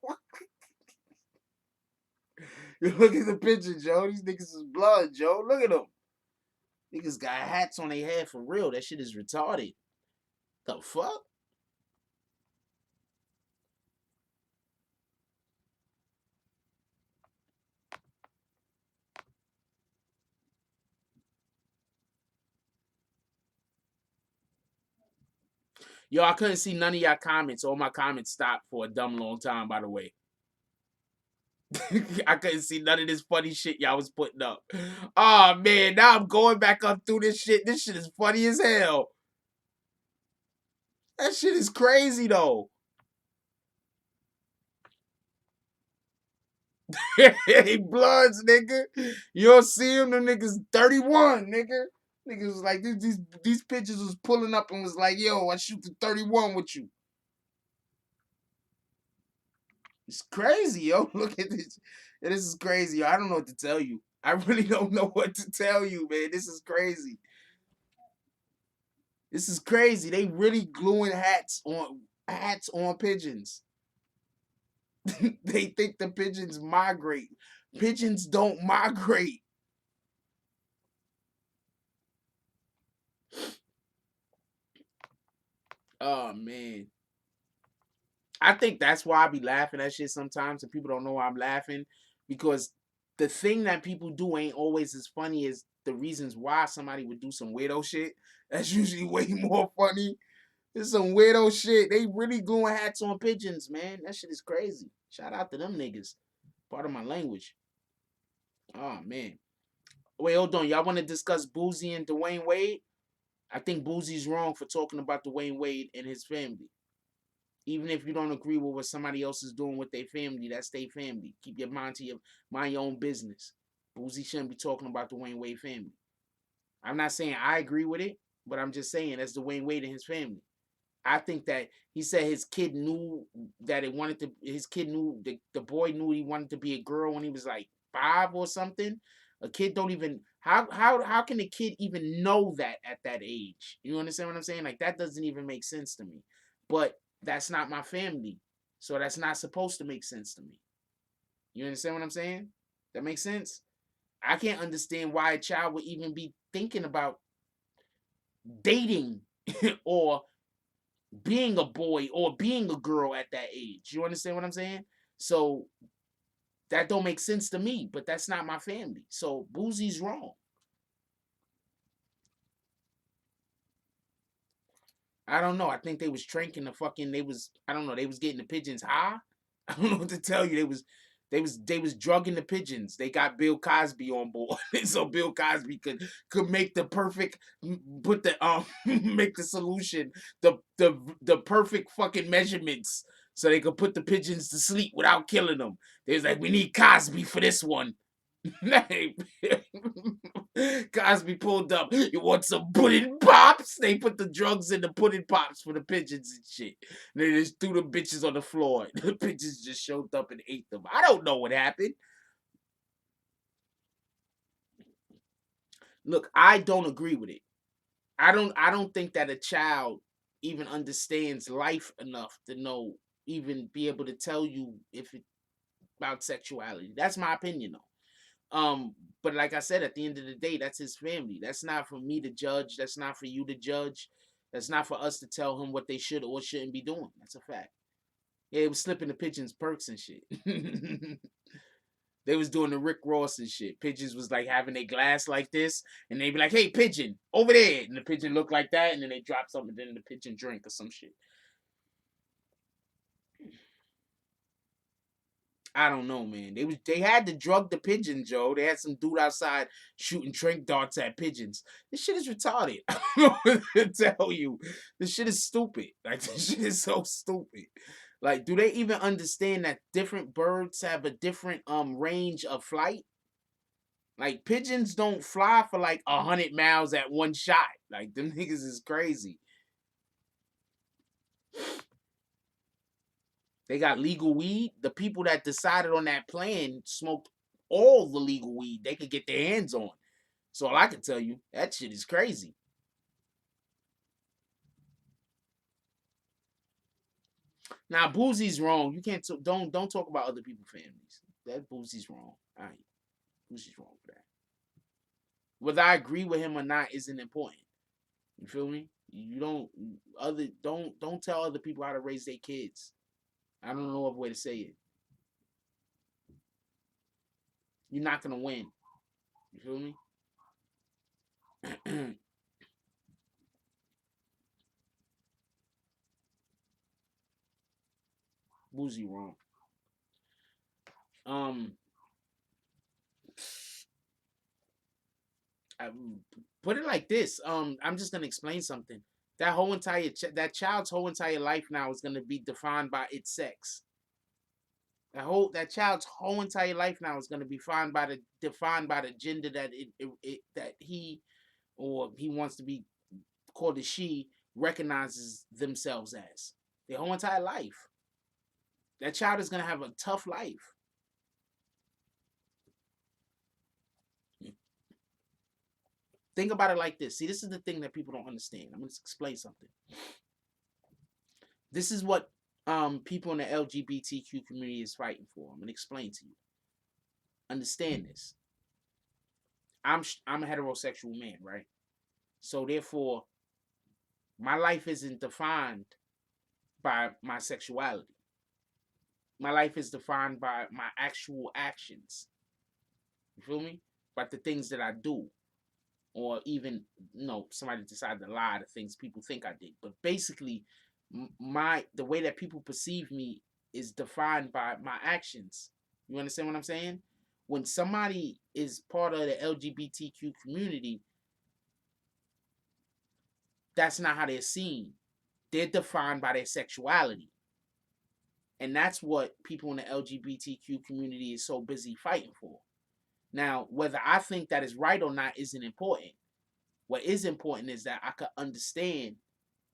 You look at the picture, Joe. These niggas is blood, Joe. Look at them. Niggas got hats on their head for real. That shit is retarded. The fuck? Yo, I couldn't see none of y'all comments. All my comments stopped for a dumb long time, by the way. I couldn't see none of this funny shit y'all was putting up. Oh man, now I'm going back up through this shit. This shit is funny as hell. That shit is crazy though. Hey, Bloods, nigga. You don't see him, them niggas 31, nigga. Niggas was like, these pictures was pulling up and was like, yo, I shoot the 31 with you. It's crazy, yo. Look at this. This is crazy, yo. I don't know what to tell you. I really don't know what to tell you, man. This is crazy. This is crazy. They really gluing hats on pigeons. They think the pigeons migrate. Pigeons don't migrate. Oh man. I think that's why I be laughing at shit sometimes and people don't know why I'm laughing. Because the thing that people do ain't always as funny as the reasons why somebody would do some weirdo shit. That's usually way more funny. There's some weirdo shit. They really gluing hats on pigeons, man. That shit is crazy. Shout out to them niggas. Part of my language. Oh man. Wait, hold on. Y'all want to discuss Boosie and Dwyane Wade? I think Boosie's wrong for talking about Dwyane Wade and his family. Even if you don't agree with what somebody else is doing with their family, that's their family. Keep your mind to mind your own business. Boosie shouldn't be talking about the Dwyane Wade family. I'm not saying I agree with it, but I'm just saying that's Dwyane Wade and his family. I think that he said his kid knew that it wanted to. His kid knew the boy knew he wanted to be a girl when he was like 5 or something. A kid don't even how can a kid even know that at that age? You understand what I'm saying? Like that doesn't even make sense to me. But that's not my family, so that's not supposed to make sense to me. You understand what I'm saying? That makes sense. I can't understand why a child would even be thinking about dating or being a boy or being a girl at that age. You understand what I'm saying? So that don't make sense to me, but that's not my family. So Boosie's wrong. I don't know. I think they was tranking the fucking I don't know, they was getting the pigeons high. I don't know what to tell you. They was drugging the pigeons. They got Bill Cosby on board. So Bill Cosby could make the perfect put the make the solution the perfect fucking measurements so they could put the pigeons to sleep without killing them. They was like, we need Cosby for this one. Cosby pulled up. You want some pudding pops? They put the drugs in the pudding pops for the pigeons and shit. And they just threw the bitches on the floor. The pigeons just showed up and ate them. I don't know what happened. Look, I don't agree with it. I don't think that a child even understands life enough to know, even be able to tell you if it about sexuality. That's my opinion though. But like I said, at the end of the day, that's his family. That's not for me to judge. That's not for you to judge. That's not for us to tell him what they should or shouldn't be doing. That's a fact. Yeah, it was slipping the pigeons perks and shit. They was doing the Rick Ross and shit. Pigeons was like having a glass like this, and they be like, "Hey, pigeon, over there," and the pigeon look like that, and then they drop something, then the pigeon drink or some shit. I don't know, man. They had to drug the pigeon, Joe. They had some dude outside shooting drink darts at pigeons. This shit is retarded. I don't know what to tell you. This shit is stupid. Like this shit is so stupid. Like, do they even understand that different birds have a different range of flight? Like pigeons don't fly for like 100 miles at one shot. Like them niggas is crazy. They got legal weed. The people that decided on that plan smoked all the legal weed they could get their hands on. So all I can tell you, that shit is crazy. Now Boosie's wrong. You can't don't talk about other people's families. That Boosie's wrong. All right, Boosie's wrong for that. Whether I agree with him or not isn't important. You feel me? You don't tell other people how to raise their kids. I don't know what way to say it. You're not gonna win. You feel me? Boosie wrong. Um, I, put it like this. I'm just gonna explain something. That child's whole entire life now is gonna be defined by its sex. That child's whole entire life now is gonna be defined by the gender that that he or he wants to be called a she recognizes themselves as. Their whole entire life. That child is gonna have a tough life. Think about it like this. See, this is the thing that people don't understand. I'm going to explain something. This is what people in the LGBTQ community is fighting for. I'm going to explain to you. Understand this. I'm a heterosexual man, right? So therefore, my life isn't defined by my sexuality. My life is defined by my actual actions. You feel me? By the things that I do. Or even, somebody decided to lie to things people think I did. But basically, the way that people perceive me is defined by my actions. You understand what I'm saying? When somebody is part of the LGBTQ community, that's not how they're seen. They're defined by their sexuality. And that's what people in the LGBTQ community is so busy fighting for. Now, whether I think that is right or not isn't important. What is important is that I could understand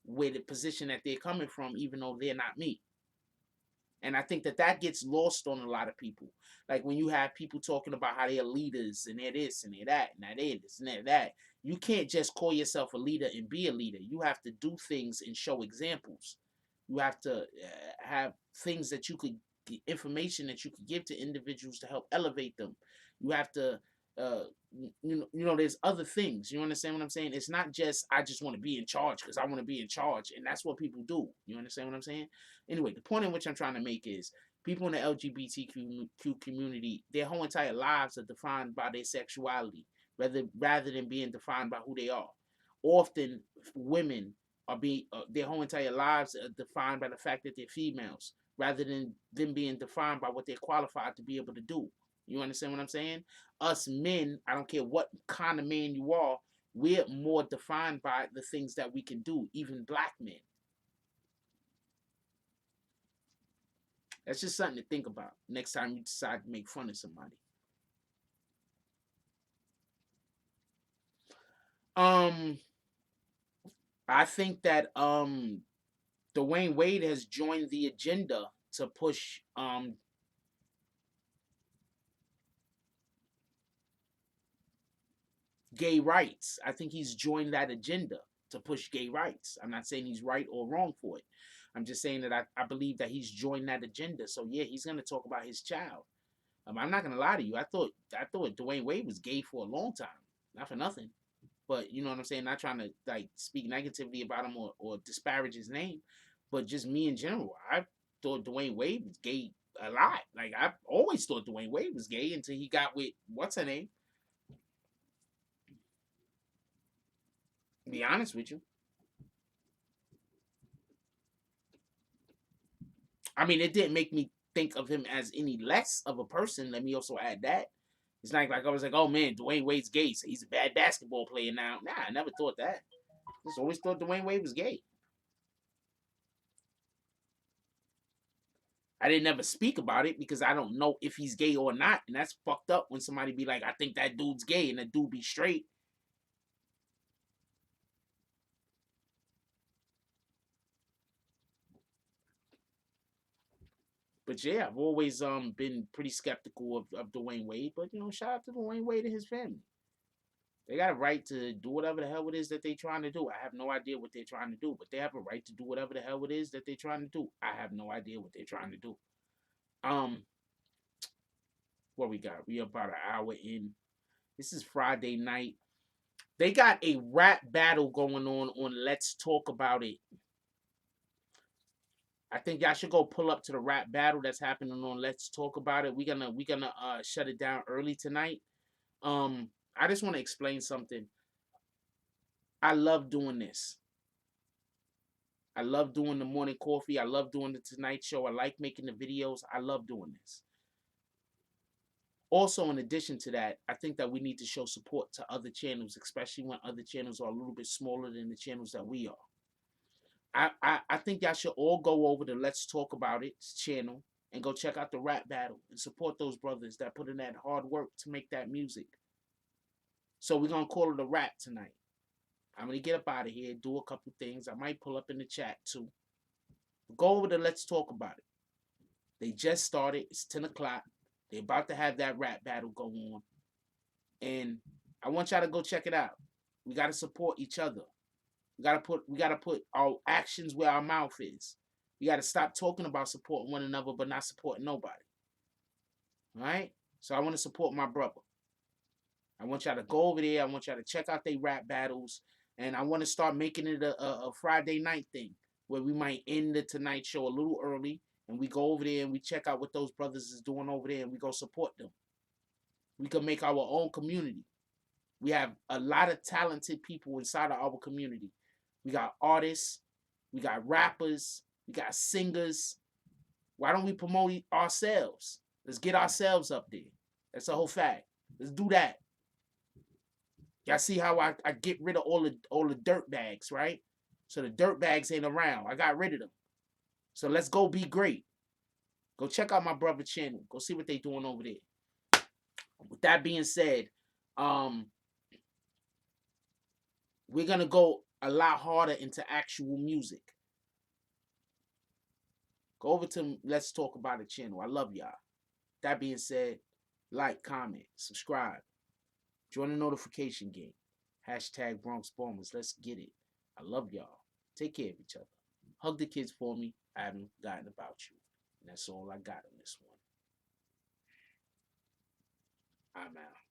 where the position that they're coming from, even though they're not me. And I think that gets lost on a lot of people. Like when you have people talking about how they're leaders and they're this and they're that and they're this and they're that. You can't just call yourself a leader and be a leader. You have to do things and show examples. You have to have things that you could, information that you could give to individuals to help elevate them. You have to, there's other things. You understand what I'm saying? It's not just, I just want to be in charge because I want to be in charge. And that's what people do. You understand what I'm saying? Anyway, the point in which I'm trying to make is people in the LGBTQ community, their whole entire lives are defined by their sexuality rather than being defined by who they are. Often women are their whole entire lives are defined by the fact that they're females rather than them being defined by what they're qualified to be able to do. You understand what I'm saying? Us men, I don't care what kind of man you are, we're more defined by the things that we can do, even black men. That's just something to think about next time you decide to make fun of somebody. I think that Dwyane Wade has joined the agenda to push gay rights. I think he's joined that agenda to push gay rights. I'm not saying he's right or wrong for it. I'm just saying that I believe that he's joined that agenda. So yeah, he's gonna talk about his child. I'm not gonna lie to you. I thought Dwyane Wade was gay for a long time. Not for nothing. But you know what I'm saying? Not trying to like speak negatively about him or disparage his name. But just me in general. I thought Dwyane Wade was gay a lot. Like I always thought Dwyane Wade was gay until he got with what's her name? To be honest with you. I mean, it didn't make me think of him as any less of a person. Let me also add that. It's not like I was like, oh man, Dwyane Wade's gay, so he's a bad basketball player now. Nah, I never thought that. I just always thought Dwyane Wade was gay. I didn't ever speak about it because I don't know if he's gay or not. And that's fucked up when somebody be like, I think that dude's gay, and that dude be straight. But yeah, I've always been pretty skeptical of Dwyane Wade. But shout out to Dwyane Wade and his family. They got a right to do whatever the hell it is that they're trying to do. I have no idea what they're trying to do, but they have a right to do whatever the hell it is that they're trying to do. I have no idea what they're trying to do. What we got? We about an hour in. This is Friday night. They got a rap battle going on Let's Talk About It. I think y'all should go pull up to the rap battle that's happening on Let's Talk About It. We're gonna shut it down early tonight. I just want to explain something. I love doing this. I love doing the morning coffee. I love doing the Tonight Show. I like making the videos. I love doing this. Also, in addition to that, I think that we need to show support to other channels, especially when other channels are a little bit smaller than the channels that we are. I think y'all should all go over to Let's Talk About It channel and go check out the rap battle and support those brothers that put in that hard work to make that music. So we're going to call it a wrap tonight. I'm going to get up out of here, do a couple things. I might pull up in the chat too. Go over to Let's Talk About It. They just started. It's 10 o'clock. They're about to have that rap battle go on. And I want y'all to go check it out. We gotta support each other. We gotta put our actions where our mouth is. We gotta stop talking about supporting one another, but not supporting nobody. All right? So I want to support my brother. I want y'all to go over there. I want y'all to check out their rap battles. And I want to start making it a Friday night thing where we might end the Tonight Show a little early and we go over there and we check out what those brothers is doing over there and we go support them. We can make our own community. We have a lot of talented people inside of our community. We got artists, we got rappers, we got singers. Why don't we promote ourselves? Let's get ourselves up there. That's the whole fact. Let's do that. Y'all see how I get rid of all the dirt bags, right? So the dirt bags ain't around. I got rid of them. So let's go be great. Go check out my brother channel. Go see what they doing over there. With that being said, we're gonna go a lot harder into actual music. Go over to Let's Talk About It channel. I love y'all. That being said, like, comment, subscribe. Join the notification game. Hashtag Bronx Bombers. Let's get it. I love y'all. Take care of each other. Hug the kids for me. I haven't forgotten about you. And that's all I got on this one. I'm out.